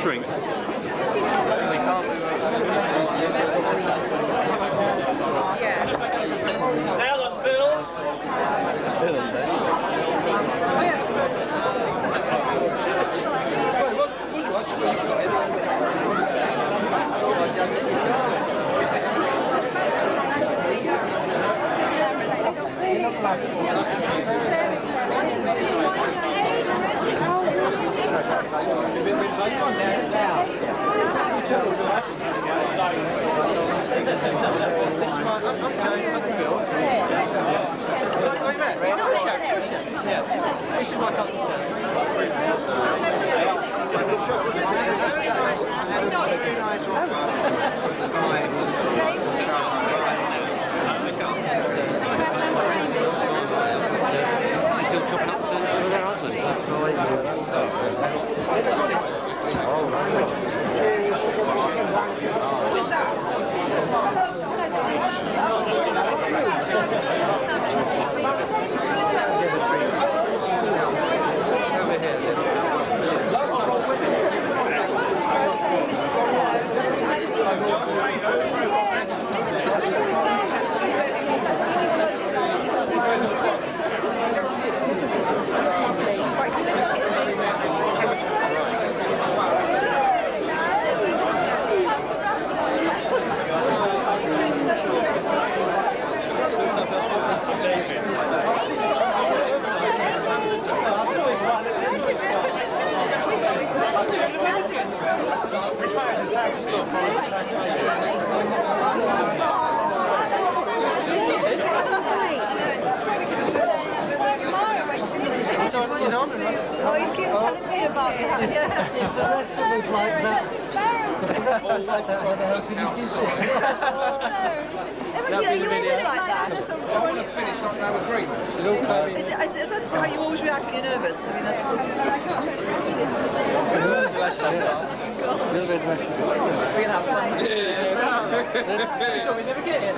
shrink. Now then, Bill. This is my cousin. Are you always react when you're nervous? I mean, that's... A little bit of We're going to have fun. We never get it.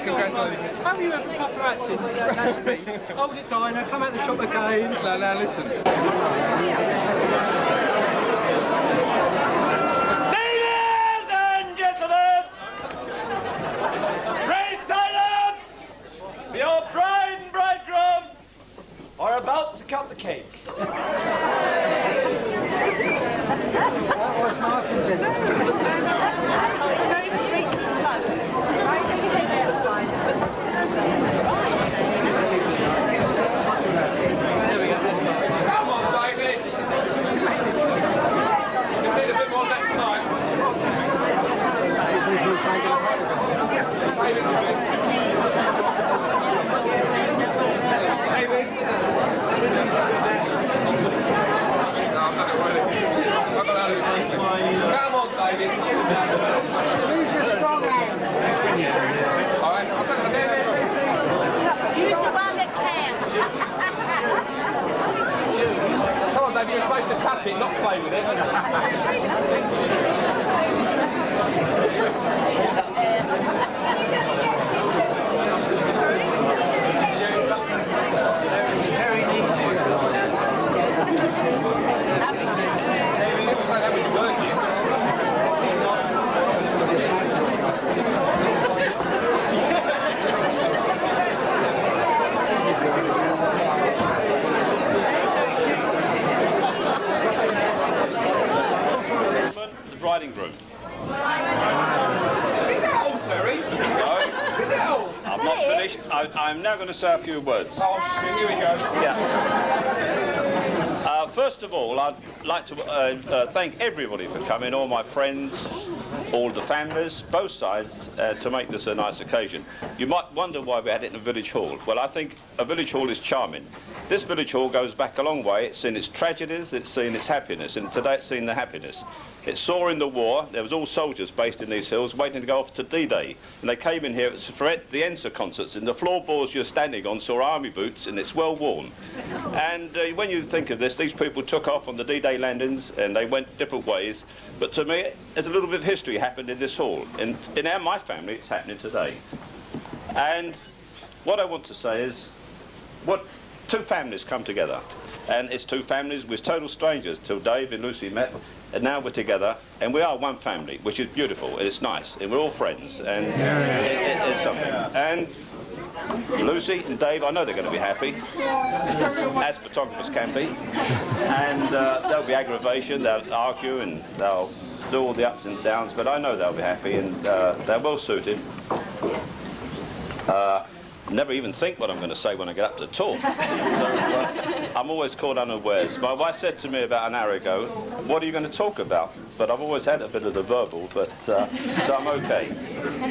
Congratulations. Have you ever paparazzi? That's me. Hold it, Dinah. Come out the shop again. Now listen. Ladies and gentlemen, pray silence. Your bride and bridegroom are about to cut the cake. That was nice and gentle. Very sweet and slow. Come on, David. You need a bit more next time. Come on, David. All right, I'll take the Use the one that can. Come on, David, you're supposed to touch it, not play with it. People say that was working. The bride and groom. Is that all, Terry? No. Is that all? I'm not finished. I'm now going to say a few words. Oh, here we go. Yeah. First of all, I'd like to thank everybody for coming, all my friends, all the families, both sides, to make this a nice occasion. You might wonder why we had it in a village hall. Well, I think a village hall is charming. This village hall goes back a long way. It's seen its tragedies, it's seen its happiness, and today it's seen the happiness. It saw in the war, there was all soldiers based in these hills waiting to go off to D-Day, and they came in here for the Ensa concerts, and the floorboards you're standing on saw army boots, and it's well worn. And when you think of this, these people took off on the D-Day landings, and they went different ways, but to me, there's a little bit of history happened in this hall, and in my family, it's happening today. And what I want to say is, what two families come together. And it's two families with total strangers till Dave and Lucy met, and now we're together, and we are one family, which is beautiful. It's nice, and we're all friends, and it's something. And Lucy and Dave, I know they're going to be happy, as photographers can be, and there'll be aggravation, they'll argue, and they'll do all the ups and downs, but I know they'll be happy, and they're well suited. Never even think what I'm going to say when I get up to talk. So, I'm always caught unawares. My wife said to me about an hour ago, what are you going to talk about? But I've always had a bit of the verbal, but so I'm okay.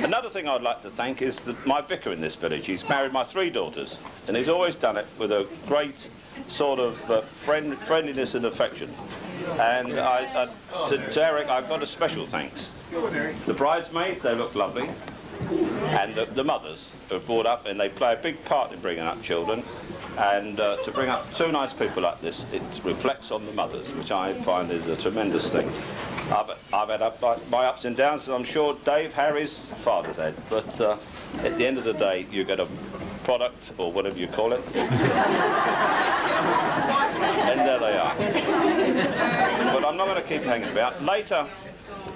Another thing I'd like to thank is my vicar in this village. He's married my 3 daughters, and he's always done it with a great sort of friendliness and affection. And to Eric, I've got a special thanks. The bridesmaids, they look lovely. And the mothers are brought up, and they play a big part in bringing up children. And to bring up 2 nice people like this, it reflects on the mothers, which I find is a tremendous thing. I've had my ups and downs, as I'm sure Dave, Harry's father's had. But at the end of the day, you get a product, or whatever you call it. And there they are. But I'm not going to keep hanging about. Later,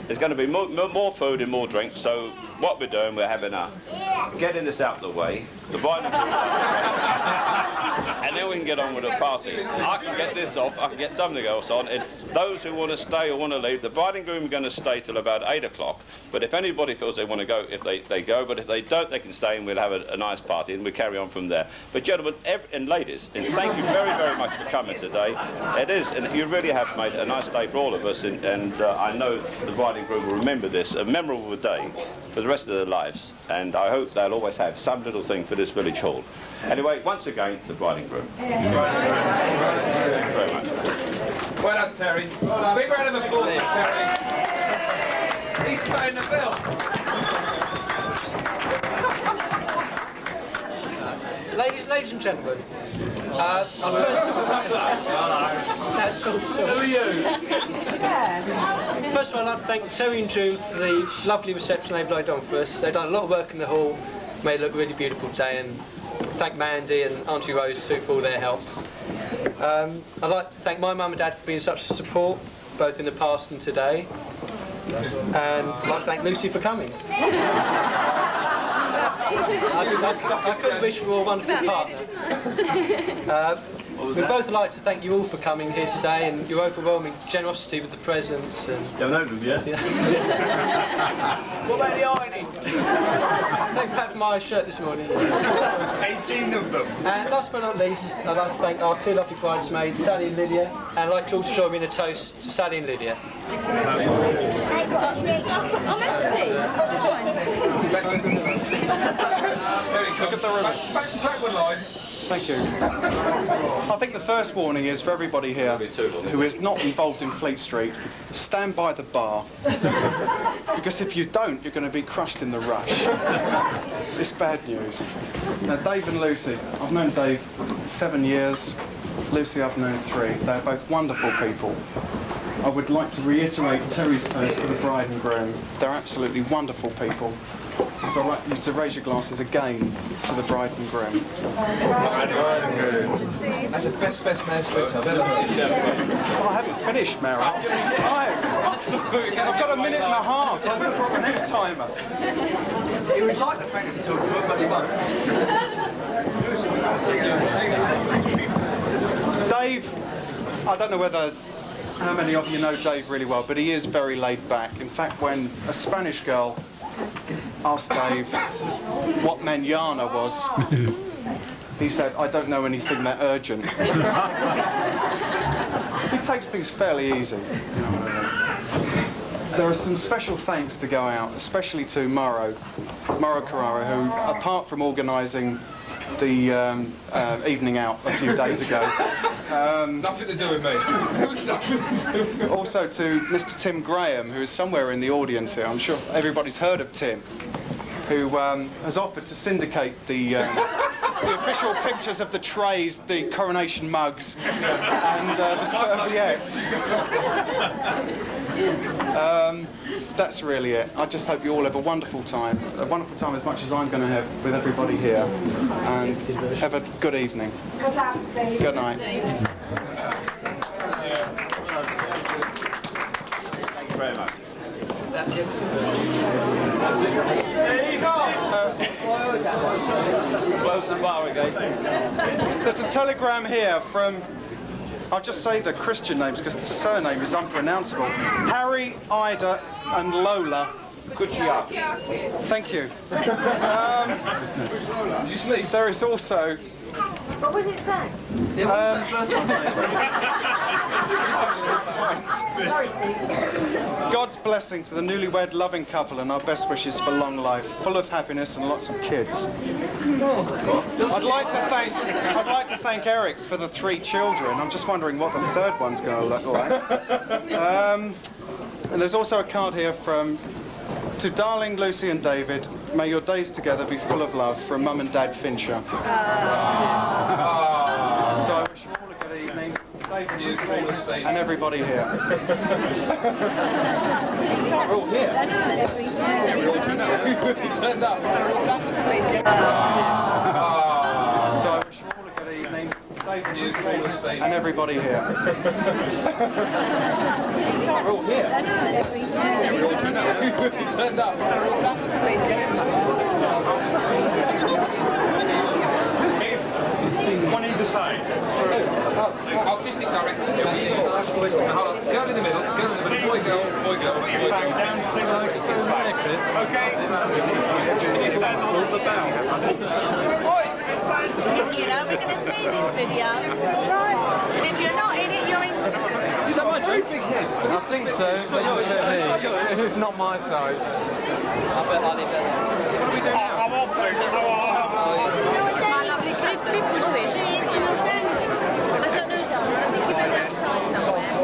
there's going to be more food and more drink, so what we're doing, we're having getting this out of the way, the bride and groom and then we can get on with the party. I can get this off, I can get something else on. It's those who want to stay or want to leave, the bride and groom are going to stay till about 8 o'clock, but if anybody feels they want to go, if they go, but if they don't, they can stay, and we'll have a nice party, and we'll carry on from there. But gentlemen and ladies, and thank you very, very much for coming today. It is, and you really have made a nice day for all of us, and I know the bride and groom will remember this, a memorable day for the rest of their lives, and I hope they'll always have some little thing for this village hall. Anyway, once again, the bride and groom. Thank you very much. Well done, Terry. Big round of applause for Terry. He's paying the bill. Ladies and gentlemen, who are you? First of all, I'd like to thank Terry and June for the lovely reception they've laid on for us. They've done a lot of work in the hall, made it look really beautiful today, and thank Mandy and Auntie Rose too for all their help. I'd like to thank my mum and dad for being such a support, both in the past and today. And I'd like to thank Lucy for coming. I couldn't wish for a more wonderful partner. We'd both like to thank you all for coming here today and your overwhelming generosity with the presents. And you haven't opened them yet? What about the ironing? Thank Pat for my shirt this morning. 18 of them. And last but not least, I'd like to thank our 2 lovely bridesmaids, Sally and Lydia, and I'd like to also join me in a toast to Sally and Lydia. Look at the room. Back one line. Thank you. I think the first warning is for everybody here who is not involved in Fleet Street, stand by the bar. Because if you don't, you're going to be crushed in the rush. It's bad news. Now, Dave and Lucy, I've known Dave 7 years, Lucy I've known 3. They're both wonderful people. I would like to reiterate Terry's toast to the bride and groom. They're absolutely wonderful people. So I'd like you to raise your glasses again to the bride and groom. That's the best man's speech I've ever heard. Well, I haven't finished, Mary. I've got a minute and a half. I've got an egg timer. He would like the fact that he talked about, but he won't. Dave, I don't know how many of you know Dave really well, but he is very laid back. In fact, when a Spanish girl asked Dave what mañana was, he said, "I don't know anything that urgent." He takes things fairly easy. There are some special thanks to go out, especially to Mauro Carrara, who, apart from organising the evening out a few days ago. Nothing to do with me. It was nothing. Also to Mr. Tim Graham, who is somewhere in the audience here. I'm sure everybody's heard of Tim, who has offered to syndicate the official pictures of the trays, the coronation mugs, and the serviettes. That's really it. I just hope you all have a wonderful time as much as I'm going to have with everybody here, and have a good evening. Good night. Close the bar again. There's a telegram here from, I'll just say the Christian names because the surname is unpronounceable. Harry, Ida and Lola. Good job. Thank you. There is also... What was it saying? Sorry, Steve. God's blessing to the newlywed loving couple and our best wishes for long life, full of happiness and lots of kids. I'd like to thank Eric for the 3 children. I'm just wondering what the 3rd one's going to look like. And there's also a card here from to darling Lucy and David. May your days together be full of love from Mum and Dad Fincher. So I wish you all a good evening. David, Lucy, and everybody here. We're all here. So I wish you all a good evening. David, Lucy, and everybody here. We're all here. Turns up. One either side. Artistic director. Hold on. Girl in the middle. Girl in the middle. Boy, girl. Boy, girl. Boy, girl. Down, sling over, it's back. Okay. He stands on the bow. You know, we're going to see this video. And if you're not in it, you're into it. Is that my very big head? I think so. It's not my size. I bet I need better. What are we doing now? I'm off there. My lovely cliff. I don't know, darling. I think you better outside somewhere.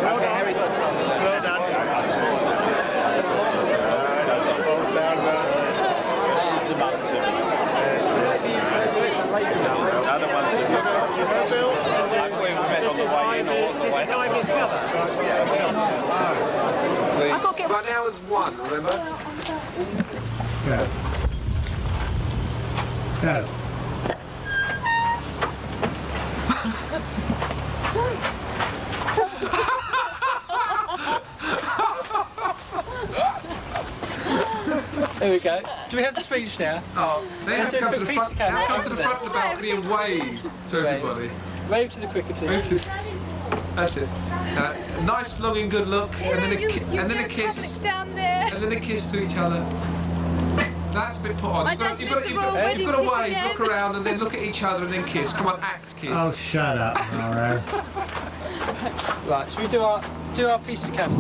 Well done. I've got to get right now as 1, remember? There we go. Do we have the speech now? Oh, they have to come to the Piece front. of camera. Come to the front of the balcony and wave to everybody. Wave to the cricketers. That's it. Nice, longing, good look, and then a kiss, Down there. and then a kiss to each other. That's a bit put on. I You've got, don't you've got, miss you've the got, royal you've got to wedding wave, kiss look around, and then look at each other, and then kiss. Come on, act kiss. Oh, shut up, Mauro. Right, should we do our piece to camera?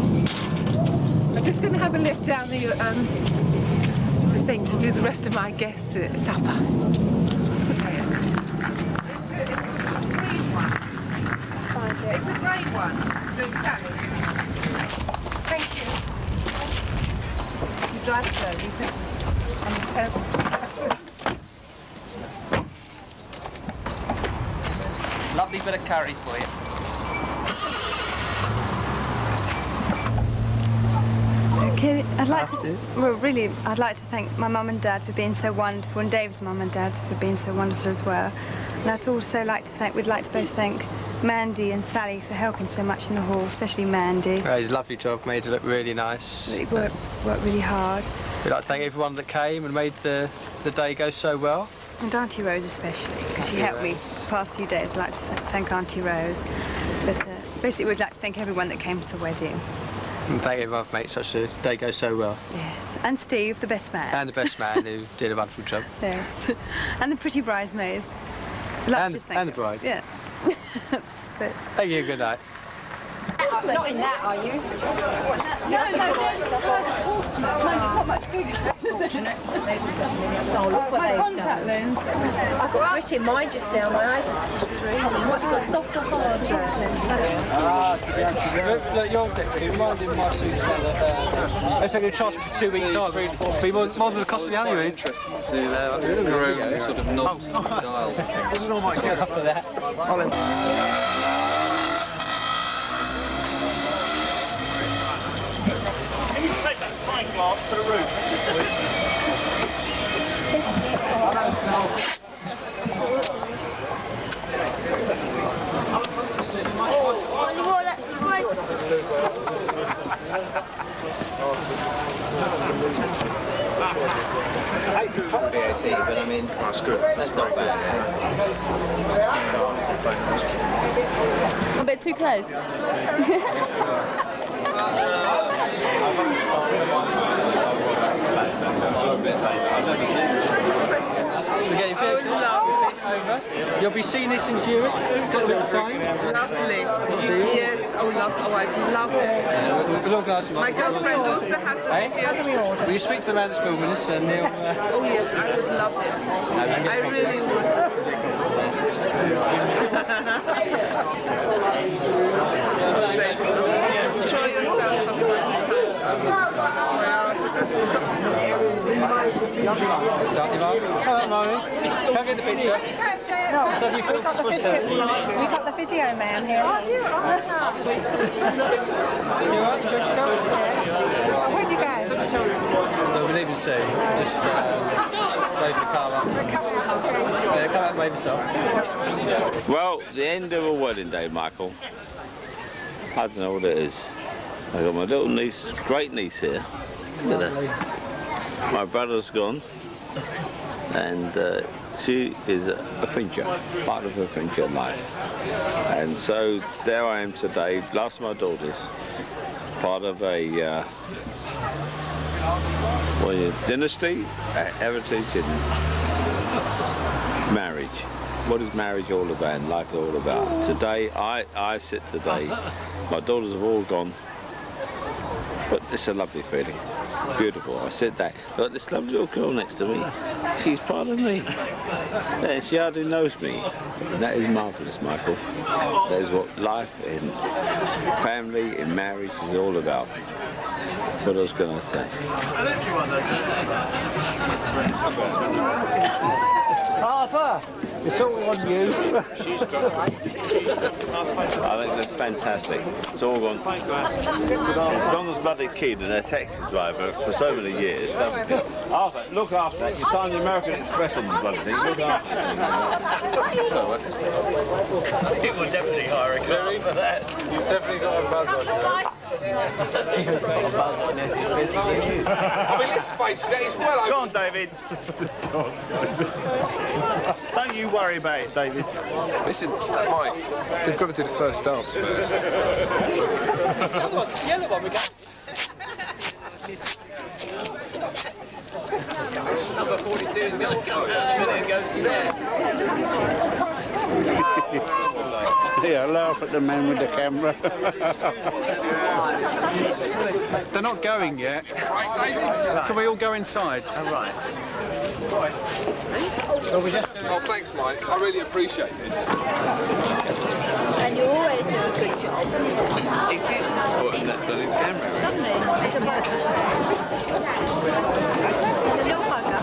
I'm just going to have a lift down the thing to do the rest of my guests' supper. It's a great one. Blue salad. Thank you. You drive slowly. Lovely bit of curry for you. Okay, I'd like to thank my mum and dad for being so wonderful, and Dave's mum and dad for being so wonderful as well. And I'd also we'd like to both thank Mandy and Sally for helping so much in the hall, especially Mandy. Right, it's a lovely job, made it look really nice. Really worked really hard. We'd like to thank everyone that came and made the day go so well. And Auntie Rose especially, because she helped me the past few days. I'd like to thank Auntie Rose. But basically we'd like to thank everyone that came to the wedding. And thank everyone for making such a day go so well. Yes, and Steve, the best man. And the best man who did a wonderful job. Yes, and the pretty bridesmaids. I'd like to just thank And the bride. Yeah. So Thank you, good night. Not in that, are you? no, it's not much bigger. That's fortunate. Oh, look what My they've contact done. lens. I've got grit in mine just now. My eyes are streaming. What, you've got soft or hard? Look, your deputy, reminded my suit that they're taking a charge for 2 weeks on. It'll be more than the cost of the honeymoon. Interesting to see your own sort of knobs and dials and things. Doesn't all my get up for that. Can you take that pint glass to the roof? Oh, that's right. see, but I mean, That's good. that's not bad. A bit too close. Forget your picture. Over. You'll be seeing this in Zurich in 6 weeks' time. Lovely. Yes, oh, I'd love it. We'll organise some. My girlfriend also has a video. Will you speak to the man that's filming this and he'll... Oh yes, I would love it. I really would. Enjoy yourself. Hello, Mari. Can I get the picture? So you filmed for us to... We've got the video man here. You alright? Enjoyed yourself? Where'd you go? No, we're leaving soon. Just wave the car up. Yeah, come out and wave yourself. Well, the end of a wedding day, Michael. I don't know what it is. I got my little niece, great niece here. Look at her. My brother's gone, and she is a Fincher, part of a Fincher life. And so there I am today, last of my daughters, part of a dynasty, heritage, and marriage. What is marriage all about and life all about? Today, I sit today, my daughters have all gone, but it's a lovely feeling. Beautiful. I sit there. Look, this lovely little girl next to me. She's part of me. Yeah, she hardly knows me. And that is marvellous, Michael. That is what life in family, in marriage is all about. What I was going to say. Arthur, it's all on you. I think that's fantastic. It's all gone. Donna's bloody kid and a taxi driver for so many years. Arthur, look after that. You signed the American Express on the bloody thing. Look after that. People are definitely hiring Terry for that. You've definitely got a buzz on you. I mean, let's face it, it's well over. Go on, David. Don't you worry about it, David. Listen, Mike, they've got to do the first dance first. Yellow one, we got. Number 42 is going to go. Goes there. Yeah, laugh at the man with the camera. They're not going yet. Can we all go inside? All right. Oh, thanks, Mike. I really appreciate this. And you always do a good job. Oh, and that bloody camera. Doesn't it? It's a little bugger.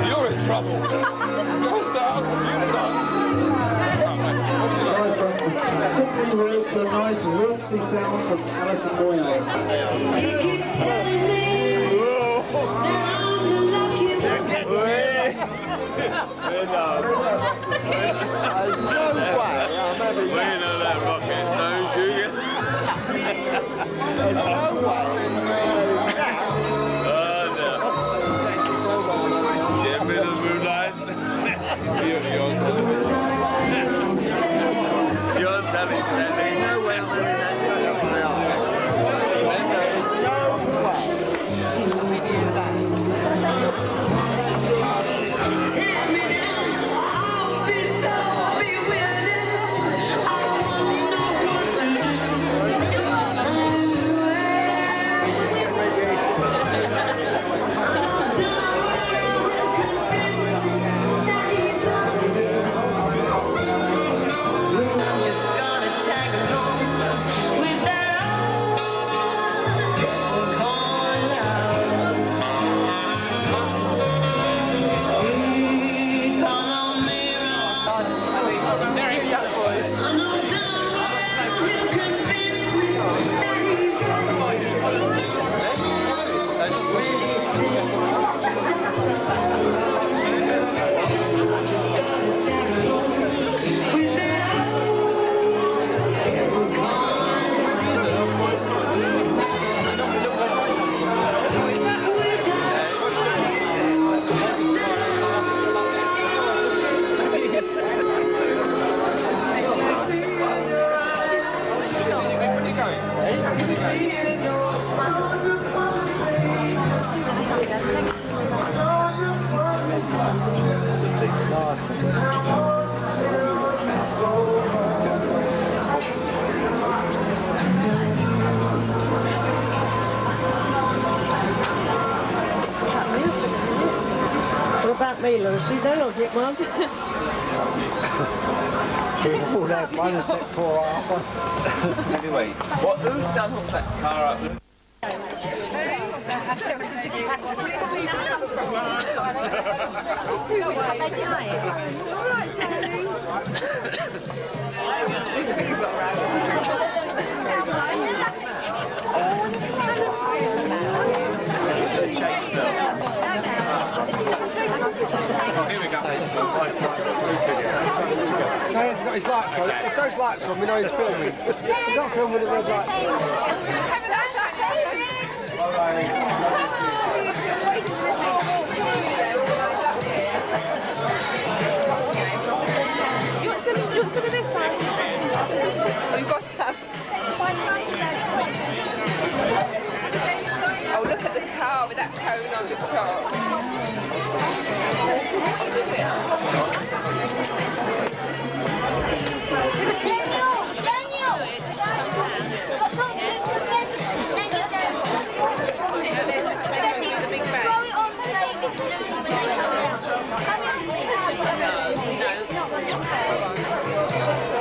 You're in trouble. You're stars and you dance. To a nice rootsy sound from Alison Moynihan. me, Lucy, then I'll get one. All that fun set poor Arthur. Anyway, who's done all that? Here we go. He's got his lights on. If those lights on, we know he's filming. He's not filming with a red light. Do you want some of this one? We've got some. Oh, look at the car with that cone on the top.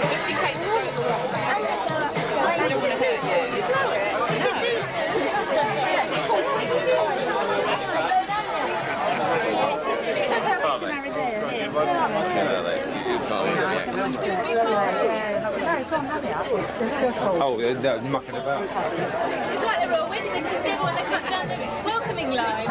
Just in case it goes wrong. I don't want to hurt you. Blow it. Oh, that was mucking about. It's like they're all wedding because everyone they cut down the welcoming line.